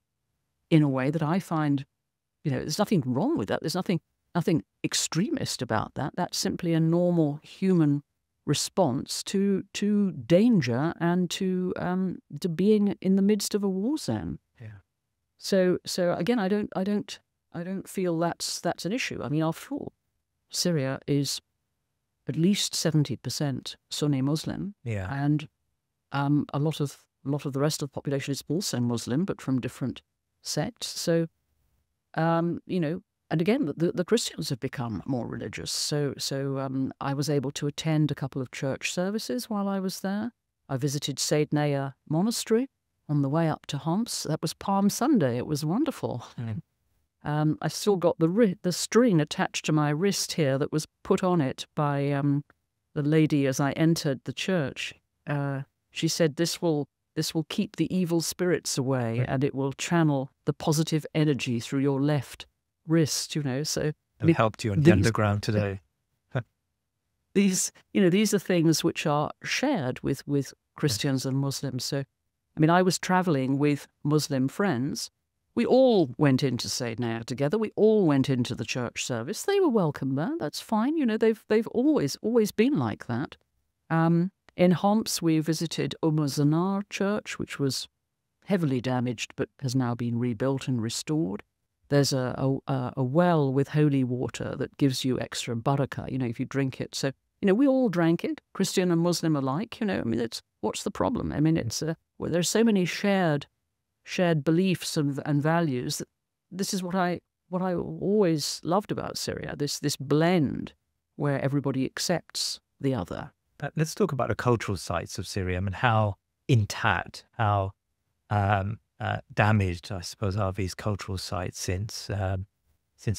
In a way that I find, there's nothing wrong with that. There's nothing extremist about that. That's simply a normal human response to danger and to being in the midst of a war zone. Yeah. So again, I don't feel that's an issue. I mean, after all, Syria is at least 70% Sunni Muslim. Yeah. And a lot of the rest of the population is also Muslim, but from different sects. So and again, the Christians have become more religious. So I was able to attend a couple of church services while I was there. I visited Said Naya Monastery on the way up to Homs. That was Palm Sunday. It was wonderful. I still got the string attached to my wrist here that was put on it by the lady as I entered the church. She said, "This will keep the evil spirits away, and it will channel the positive energy through your left wrist." So it helped you on the underground today. These are things which are shared with Christians and Muslims. So, I mean, I was traveling with Muslim friends. We all went into Sayyid Naya together. We all went into the church service. They were welcome there. That's fine. They've always been like that. In Homs, we visited Zanar Church, which was heavily damaged but has now been rebuilt and restored. There's a well with holy water that gives you extra barakah, if you drink it. So, we all drank it, Christian and Muslim alike. What's the problem? I mean, there's so many shared beliefs and values. That this is what I always loved about Syria. This blend where everybody accepts the other. Let's talk about the cultural sites of Syria and how intact, how damaged, I suppose, are these cultural sites since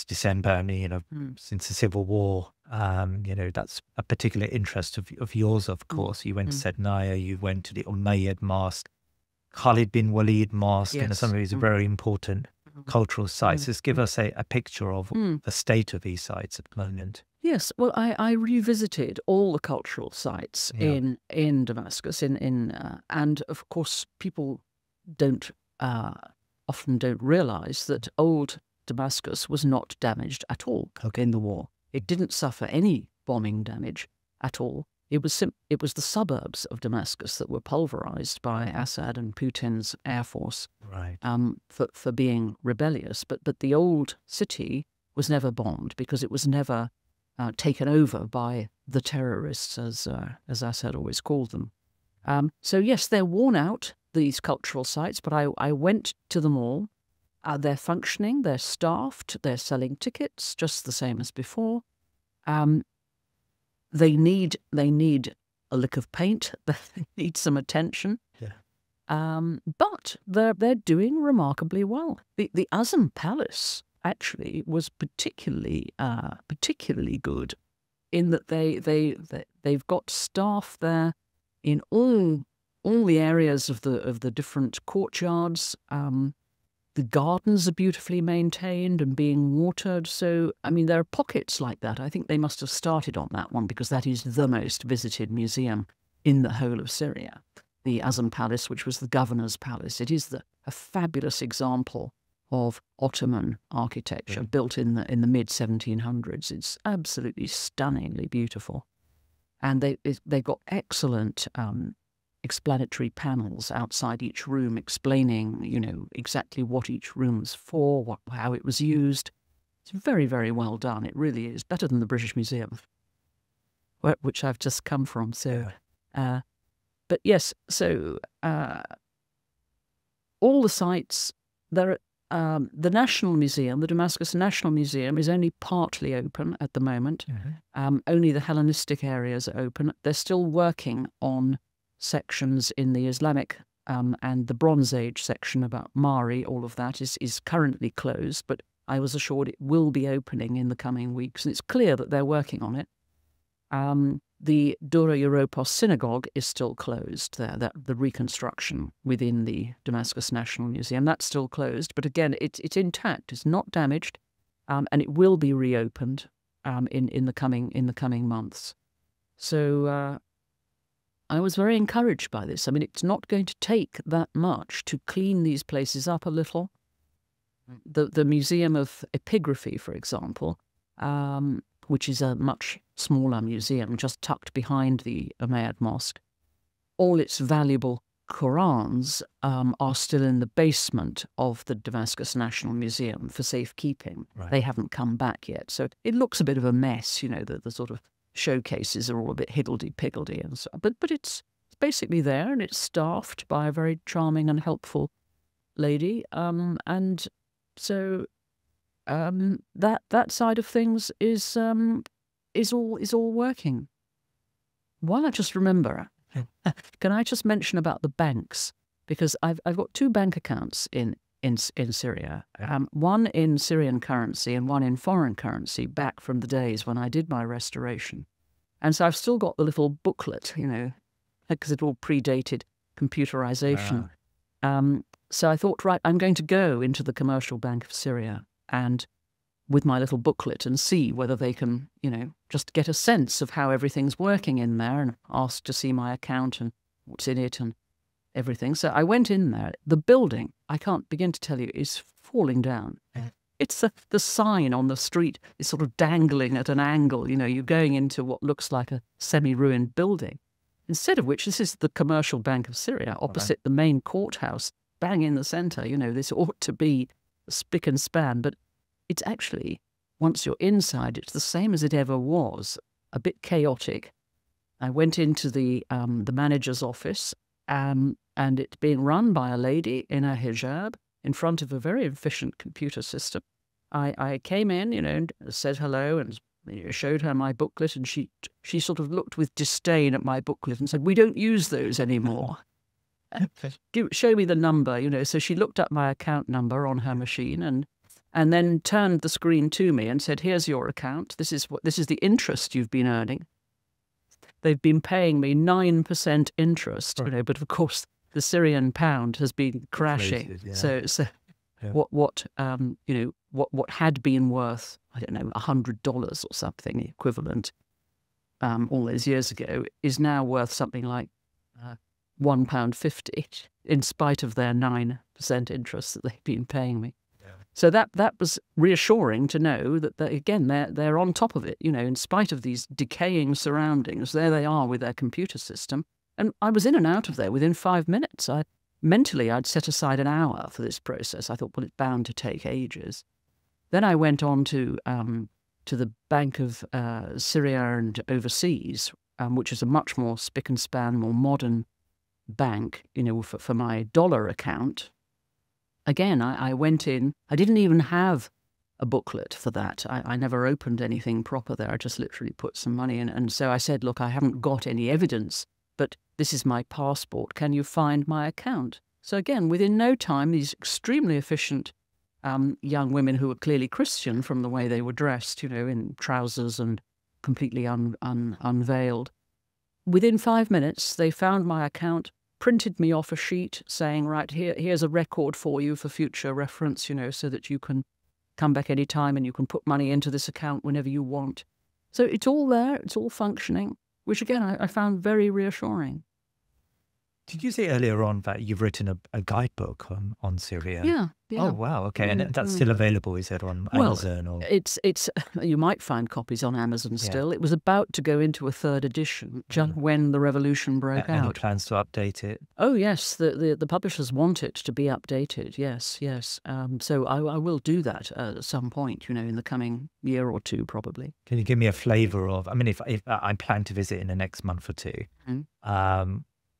December, and since the civil war. That's a particular interest of yours, of course. You went to Sayyid Naya, you went to the Umayyad Mosque, Khalid bin Walid Mosque, and some of these are very important cultural sites. Just give us a picture of the state of these sites at the moment. Yes, well, I revisited all the cultural sites in Damascus, and of course people often don't realise that old Damascus was not damaged at all in the war. It didn't suffer any bombing damage at all. It was the suburbs of Damascus that were pulverised by Assad and Putin's air force, right? For being rebellious. But the old city was never bombed because it was never taken over by the terrorists, as Assad always called them. So yes, they're worn out, these cultural sites, but I went to them all. They're functioning, they're staffed, they're selling tickets, just the same as before. They need a lick of paint. They need some attention. Yeah. But they're doing remarkably well. The Azam Palace actually was particularly good in that they've got staff there in all the areas of the different courtyards. The gardens are beautifully maintained and being watered. So, I mean, there are pockets like that. I think they must have started on that one because that is the most visited museum in the whole of Syria. The Azam Palace, which was the governor's palace. It is a fabulous example of Ottoman architecture built in the mid-1700s. It's absolutely stunningly beautiful. And they've got excellent explanatory panels outside each room explaining, exactly what each room's for, how it was used. It's very, very well done. It really is better than the British Museum, which I've just come from. So, but yes, so all the sites there. The National Museum, the Damascus National Museum, is only partly open at the moment. Only the Hellenistic areas are open. They're still working on sections in the Islamic and the Bronze Age section about Mari. All of that is currently closed, but I was assured it will be opening in the coming weeks, and it's clear that they're working on it. The Dura Europos synagogue is still closed there, the reconstruction within the Damascus National Museum. That's still closed, but again, it's intact, it's not damaged, and it will be reopened in the coming months. So I was very encouraged by this. I mean, it's not going to take that much to clean these places up a little. The Museum of Epigraphy, for example, which is a much smaller museum just tucked behind the Umayyad Mosque. All its valuable Qurans are still in the basement of the Damascus National Museum for safekeeping. Right. They haven't come back yet. So it looks a bit of a mess, the sort of showcases are all a bit higgledy-piggledy. And so, but it's basically there, and it's staffed by a very charming and helpful lady. And so that side of things is all working. While I just remember, can I just mention about the banks? Because I've got two bank accounts in Syria, one in Syrian currency and one in foreign currency back from the days when I did my restoration. And so I've still got the little booklet, because it all predated computerization. So I thought, right, I'm going to go into the Commercial Bank of Syria and with my little booklet and see whether they can, just get a sense of how everything's working in there and ask to see my account and what's in it and everything. So I went in there. The building, I can't begin to tell you, is falling down. It's the sign on the street is sort of dangling at an angle. You're going into what looks like a semi-ruined building. Instead of which, this is the Commercial Bank of Syria, opposite the main courthouse, bang in the centre. This ought to be spick and span, but it's actually, once you're inside, it's the same as it ever was, a bit chaotic. I went into the manager's office, and it's being run by a lady in a hijab in front of a very efficient computer system. I came in, and said hello and showed her my booklet, and she sort of looked with disdain at my booklet and said, "We don't use those anymore." Show me the number, So she looked up my account number on her machine and then turned the screen to me and said, "Here's your account. This is the interest you've been earning." They've been paying me 9% interest, but of course the Syrian pound has been crashing. Inflated, So what had been worth, I don't know, $100 or something equivalent all those years ago is now worth something like £1.50 in spite of their 9% interest that they've been paying me. So that was reassuring to know that again, they're on top of it, in spite of these decaying surroundings. There they are with their computer system. And I was in and out of there within 5 minutes. Mentally, I'd set aside an hour for this process. I thought, well, it's bound to take ages. Then I went on to the Bank of Syria and Overseas, which is a much more spick and span, more modern bank, for my dollar account. again, I went in, I didn't even have a booklet for that. I never opened anything proper there. I just literally put some money in. And so I said, look, I haven't got any evidence, but this is my passport. Can you find my account? So again, within no time, these extremely efficient young women who were clearly Christian from the way they were dressed, in trousers and completely unveiled. Within 5 minutes, they found my account, printed me off a sheet saying, right, here's a record for you for future reference, so that you can come back any time and you can put money into this account whenever you want. So it's all there, it's all functioning, which again, I found very reassuring. Did you say earlier on that you've written a guidebook on Syria? Yeah. Oh, wow. Okay. And that's still available, is it, on Amazon? Or? It's you might find copies on Amazon still. Yeah. It was about to go into a 3rd edition just when the revolution broke out. Any plans to update it? Oh, yes. The publishers want it to be updated. Yes. So I will do that at some point, in the coming year or two, probably. Can you give me a flavour of, I mean, if I plan to visit in the next month or two,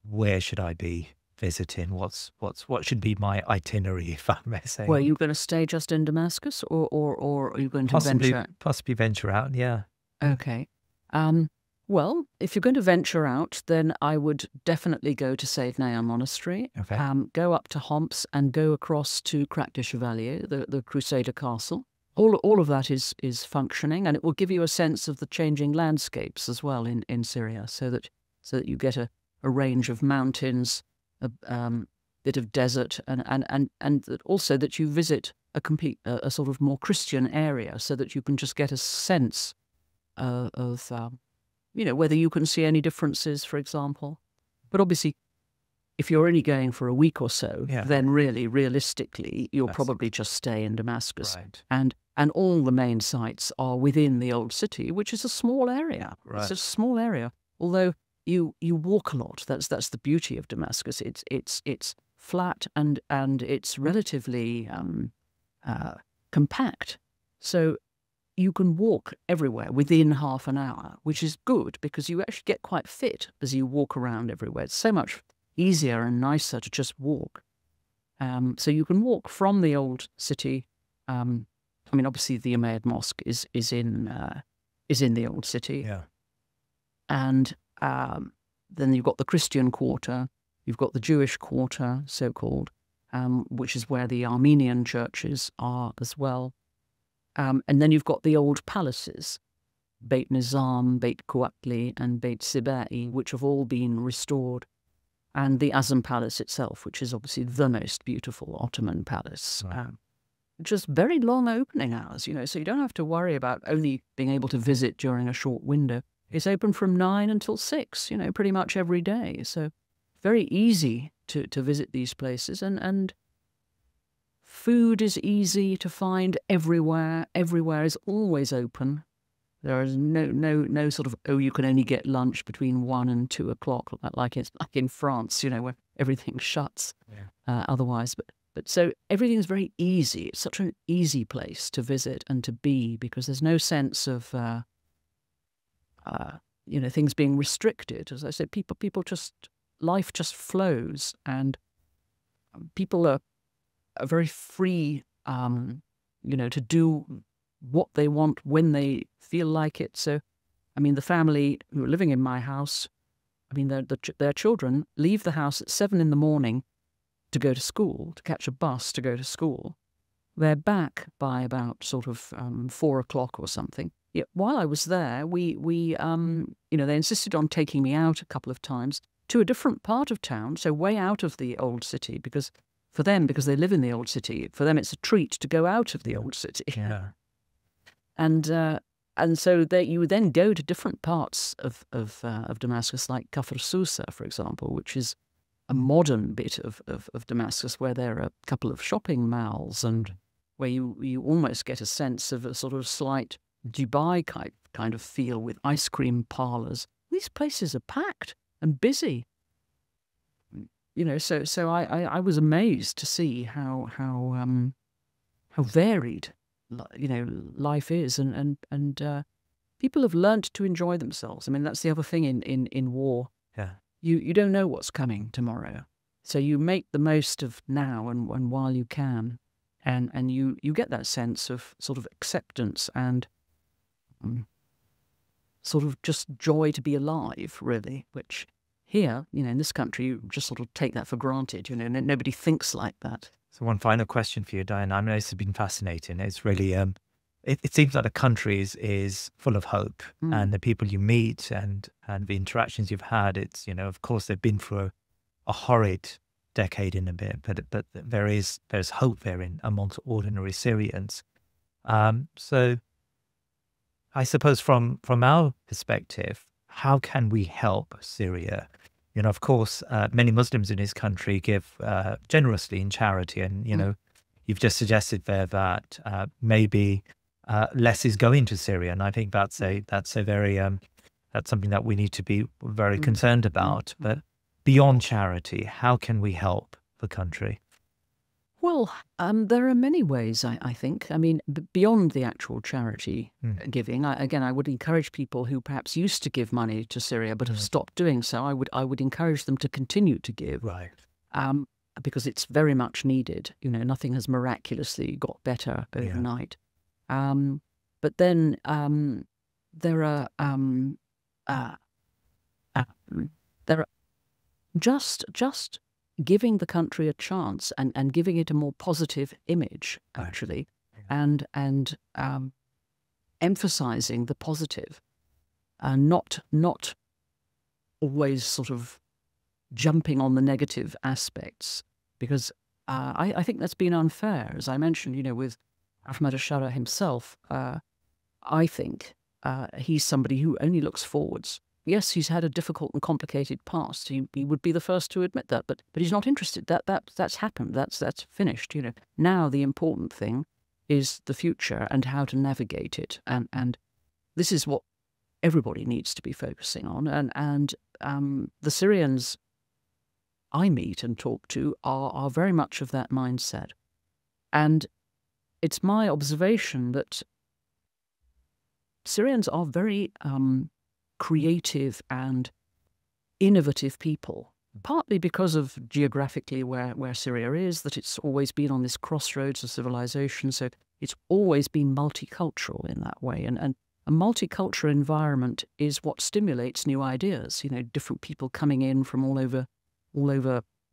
where should I be visiting? What should be my itinerary, if I may say? Well, are you going to stay just in Damascus, or are you going to venture? Possibly venture out, yeah. Okay. Well, if you're going to venture out, then I would definitely go to Sayyidnaya Monastery. Okay. Go up to Homs and go across to Crac de Chevalier, the Crusader castle. All of that is functioning, and it will give you a sense of the changing landscapes as well in Syria, so that you get a range of mountains, a bit of desert, and also that you visit a sort of more Christian area, so that you can just get a sense of whether you can see any differences, for example. But obviously, if you're only going for a week or so, then really, realistically, you'll probably just stay in Damascus. Right. And all the main sites are within the old city, which is a small area. Right. It's a small area, although you walk a lot. That's the beauty of Damascus. It's flat and it's relatively compact. So you can walk everywhere within half an hour, which is good because you actually get quite fit as you walk around everywhere. It's so much easier and nicer to just walk. So you can walk from the old city. Obviously the Umayyad Mosque is in the old city. Yeah. And then you've got the Christian quarter, you've got the Jewish quarter, so-called, which is where the Armenian churches are as well. And then you've got the old palaces, Beit Nizam, Beit Kuatli, and Beit Sibai, which have all been restored. And the Azam Palace itself, which is obviously the most beautiful Ottoman palace. Right. Just very long opening hours, so you don't have to worry about only being able to visit during a short window. It's open from 9 until 6, pretty much every day. So very easy to visit these places. And food is easy to find everywhere. Everywhere is always open. There is no sort of, you can only get lunch between 1 and 2 o'clock, like in France, where everything shuts otherwise. But so everything is very easy. It's such an easy place to visit and to be, because there's no sense of things being restricted. As I said, life just flows, and people are very free, to do what they want when they feel like it. So, the family who are living in my house, their children leave the house at 7 in the morning to go to school, to catch a bus to go to school. They're back by about sort of 4 o'clock or something. Yet while I was there, we they insisted on taking me out a couple of times to a different part of town, so way out of the old city, because they live in the old city, for them it's a treat to go out of the old city. Yeah. And so you would then go to different parts of Damascus, like Kafr Susa, for example, which is a modern bit of Damascus, where there are a couple of shopping malls and where you almost get a sense of a sort of slight Dubai kind of feel, with ice cream parlours. These places are packed and busy. So I was amazed to see how varied life is, and people have learnt to enjoy themselves. That's the other thing in war. Yeah. You don't know what's coming tomorrow. So you make the most of now and while you can, and you get that sense of sort of acceptance and sort of just joy to be alive, really, which here, in this country, you just sort of take that for granted, nobody thinks like that. So one final question for you, Diana. I know this has been fascinating. It's really, it seems like the country is full of hope, and the people you meet and the interactions you've had, it's, of course, they've been through a horrid decade in a bit, but there's hope there amongst ordinary Syrians. So I suppose from our perspective, how can we help Syria? Of course, many Muslims in this country give generously in charity, and you've just suggested there that maybe less is going to Syria, and I think that's a very that's something that we need to be very concerned about. But beyond charity, how can we help the country? Well, there are many ways, I think. I mean, beyond the actual charity giving, I would encourage people who perhaps used to give money to Syria but have stopped doing so. I would encourage them to continue to give, right? Because it's very much needed. Nothing has miraculously got better overnight. But then there are just giving the country a chance and giving it a more positive image, actually, and emphasizing the positive, and not always sort of jumping on the negative aspects, because I think that's been unfair. As I mentioned, with Muhammad Jalal himself, I think he's somebody who only looks forwards. Yes, he's had a difficult and complicated past. He would be the first to admit that, but he's not interested. That's happened. That's finished. Now the important thing is the future and how to navigate it, and this is what everybody needs to be focusing on. And the Syrians I meet and talk to are very much of that mindset, and it's my observation that Syrians are very creative and innovative people, partly because of geographically where Syria is, that it's always been on this crossroads of civilization, so it's always been multicultural in that way. And a multicultural environment is what stimulates new ideas, different people coming in from all over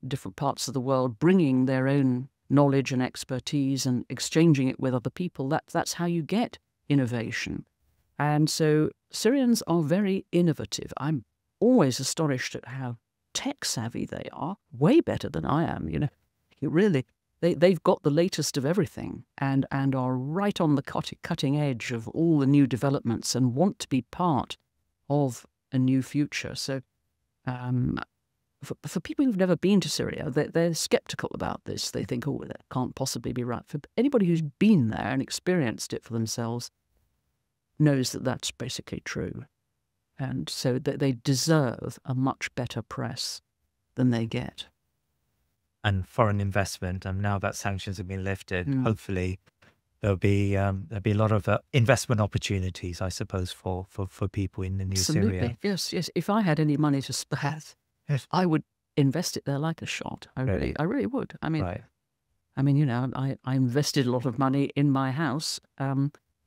different parts of the world, bringing their own knowledge and expertise and exchanging it with other people. That's how you get innovation. And so Syrians are very innovative. I'm always astonished at how tech-savvy they are, way better than I am, Really, they've got the latest of everything and are right on the cutting edge of all the new developments and want to be part of a new future. So for people who've never been to Syria, they're skeptical about this. They think, oh, that can't possibly be right. For anybody who's been there and experienced it for themselves, knows that that's basically true. And so that they deserve a much better press than they get. And foreign investment, and now that sanctions have been lifted, hopefully there'll be a lot of investment opportunities, I suppose, for people in the new Syria. Yes. If I had any money to spare, I would invest it there like a shot. I really would. I mean, I invested a lot of money in my house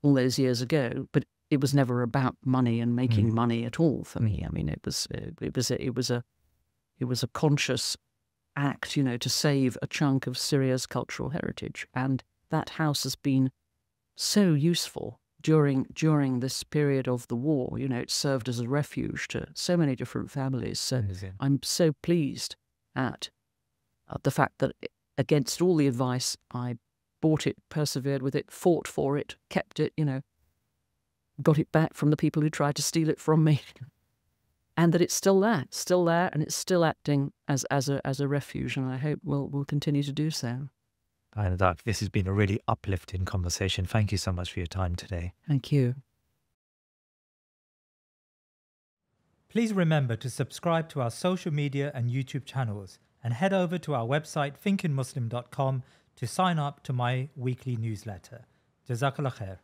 all those years ago, but it was never about money and making money at all for me. I mean, it was a conscious act, to save a chunk of Syria's cultural heritage, and that house has been so useful during this period of the war. It served as a refuge to so many different families. So I'm so pleased at the fact that, against all the advice, I bought it, persevered with it, fought for it, kept it, got it back from the people who tried to steal it from me, and that it's still there, and it's still acting as a refuge, and I hope will continue to do so. Diana Darke, this has been a really uplifting conversation. Thank you so much for your time today. Thank you. Please remember to subscribe to our social media and YouTube channels, and head over to our website thinkingmuslim.com to sign up to my weekly newsletter. Jazakallah khair.